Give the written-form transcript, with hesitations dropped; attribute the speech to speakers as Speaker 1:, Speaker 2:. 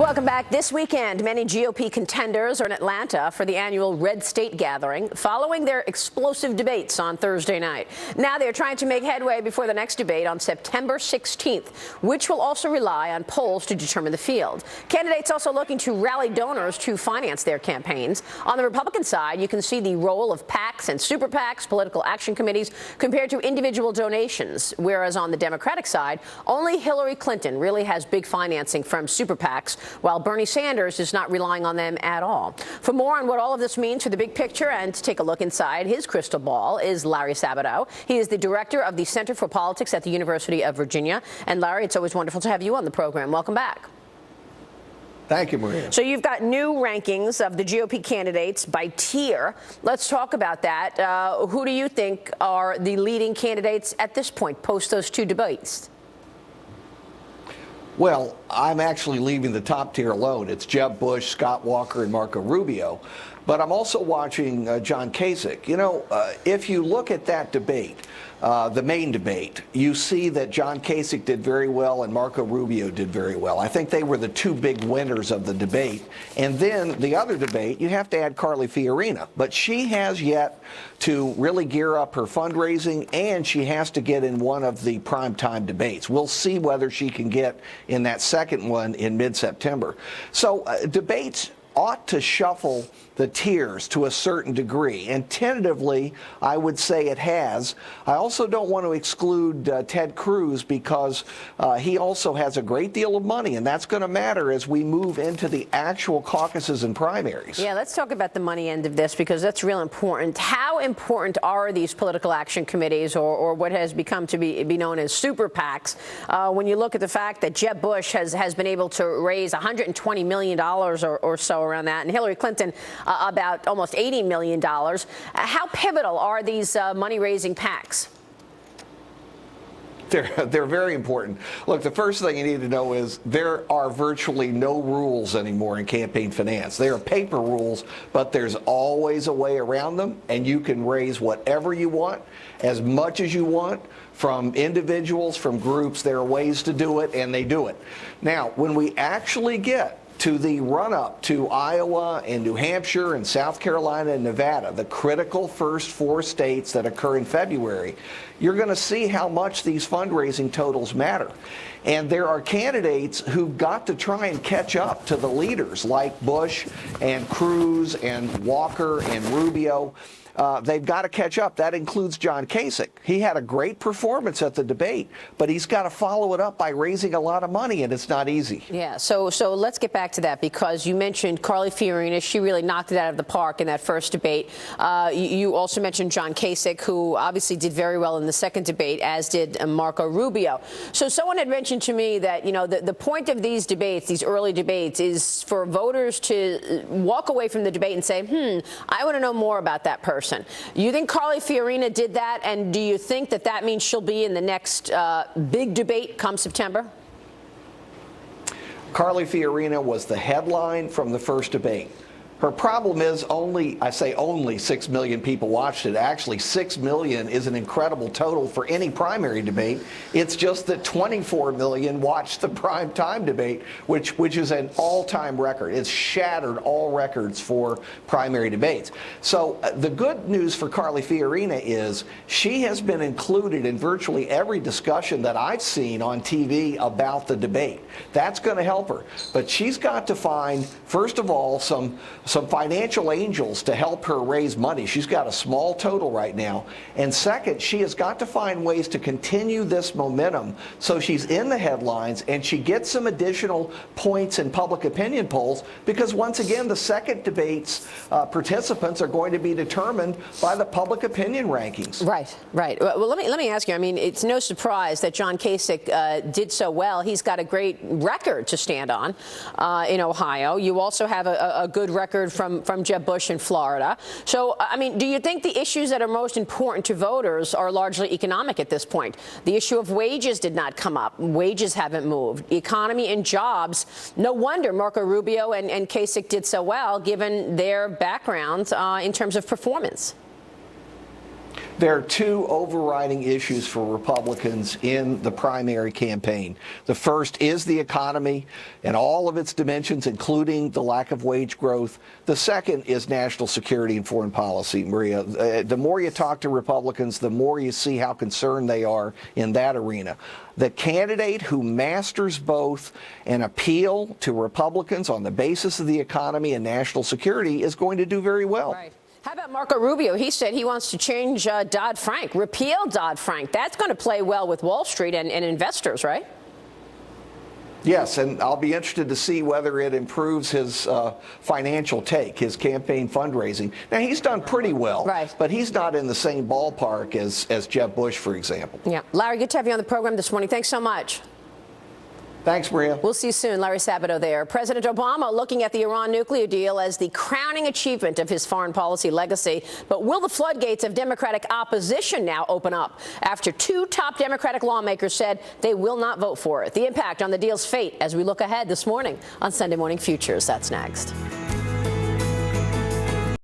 Speaker 1: Welcome back. This weekend, many GOP contenders are in Atlanta for the annual Red State Gathering, following their explosive debates on Thursday night. Now they're trying to make headway before the next debate on September 16th, which will also rely on polls to determine the field. Candidates also looking to rally donors to finance their campaigns. On the Republican side, you can see the role of PACs and super PACs, political action committees, compared to individual donations, whereas on the Democratic side, only Hillary Clinton really has big financing from super PACs, while Bernie Sanders is not relying on them at all. For more on what all of this means for the big picture and to take a look inside his crystal ball is Larry Sabato. He is the director of the Center for Politics at the University of Virginia. And Larry, it's always wonderful to have you on the program. Welcome back.
Speaker 2: Thank you, Maria.
Speaker 1: So you've got new rankings of the GOP candidates by tier. Let's talk about that. Who do you think are the leading candidates at this point, post those two debates?
Speaker 2: Well, I'm actually leaving the top tier alone. It's Jeb Bush, Scott Walker, and Marco Rubio. But I'm also watching John Kasich. You know, if you look at that debate, the main debate, you see that John Kasich did very well and Marco Rubio did very well. I think they were the two big winners of the debate. And then the other debate, you have to add Carly Fiorina. But she has yet to really gear up her fundraising, and she has to get in one of the primetime debates. We'll see whether she can get in that second one in mid-September. So debates ought to shuffle the tiers to a certain degree, and tentatively, I would say it has. I also don't want to exclude Ted Cruz because he also has a great deal of money, and that's going to matter as we move into the actual caucuses and primaries.
Speaker 1: Yeah, let's talk about the money end of this because that's real important. How important are these political action committees or what has become to be known as super PACs when you look at the fact that Jeb Bush has been able to raise $120 million or so around that, and Hillary Clinton about almost $80 million. How pivotal are these money-raising PACs?
Speaker 2: They're very important. Look, the first thing you need to know is there are virtually no rules anymore in campaign finance. There are paper rules, but there's always a way around them, and you can raise whatever you want, as much as you want, from individuals, from groups. There are ways to do it, and they do it. Now, when we actually get to the run-up to Iowa and New Hampshire and South Carolina and Nevada, the critical first four states that occur in February, you're going to see how much these fundraising totals matter. And there are candidates who've got to try and catch up to the leaders like Bush and Cruz and Walker and Rubio. They've got to catch up. That includes John Kasich. He had a great performance at the debate, but he's got to follow it up by raising a lot of money, and it's not easy.
Speaker 1: Yeah, so let's get back to that because you mentioned Carly Fiorina. She really knocked it out of the park in that first debate. You also mentioned John Kasich, who obviously did very well in the second debate, as did Marco Rubio. So someone had mentioned to me that, you know, the point of these debates, these early debates, is for voters to walk away from the debate and say, I want to know more about that person. You think Carly Fiorina did that, and do you think that means she'll be in the next big debate come September?
Speaker 2: Carly Fiorina was the headline from the first debate. Her problem is only 6 million people watched it. Actually, 6 million is an incredible total for any primary debate. It's just that 24 million watched the prime time debate, which is an all-time record. It's shattered all records for primary debates. So the good news for Carly Fiorina is she has been included in virtually every discussion that I've seen on TV about the debate. That's going to help her. But she's got to find, first of all, some financial angels to help her raise money. She's got a small total right now. And second, she has got to find ways to continue this momentum so she's in the headlines and she gets some additional points in public opinion polls, because once again, the second debate's participants are going to be determined by the public opinion rankings.
Speaker 1: Right. Well, let me ask you, I mean, it's no surprise that John Kasich did so well. He's got a great record to stand on in Ohio. You also have a good record from Jeb Bush in Florida. So, I mean, do you think the issues that are most important to voters are largely economic at this point? The issue of wages did not come up. Wages haven't moved. The economy and jobs. No wonder Marco Rubio and Kasich did so well, given their backgrounds in terms of performance.
Speaker 2: There are two overriding issues for Republicans in the primary campaign. The first is the economy and all of its dimensions, including the lack of wage growth. The second is national security and foreign policy, Maria. The more you talk to Republicans, the more you see how concerned they are in that arena. The candidate who masters both and appeal to Republicans on the basis of the economy and national security is going to do very well.
Speaker 1: Right. How about Marco Rubio? He said he wants to change Dodd-Frank, repeal Dodd-Frank. That's going to play well with Wall Street and investors, right?
Speaker 2: Yes, and I'll be interested to see whether it improves his financial take, his campaign fundraising. Now, he's done pretty well,
Speaker 1: right,
Speaker 2: but he's not in the same ballpark as Jeb Bush, for example.
Speaker 1: Yeah. Larry, good to have you on the program this morning. Thanks so much.
Speaker 2: Thanks, Maria.
Speaker 1: We'll see you soon. Larry Sabato there. President Obama looking at the Iran nuclear deal as the crowning achievement of his foreign policy legacy. But will the floodgates of Democratic opposition now open up after two top Democratic lawmakers said they will not vote for it? The impact on the deal's fate as we look ahead this morning on Sunday Morning Futures. That's next.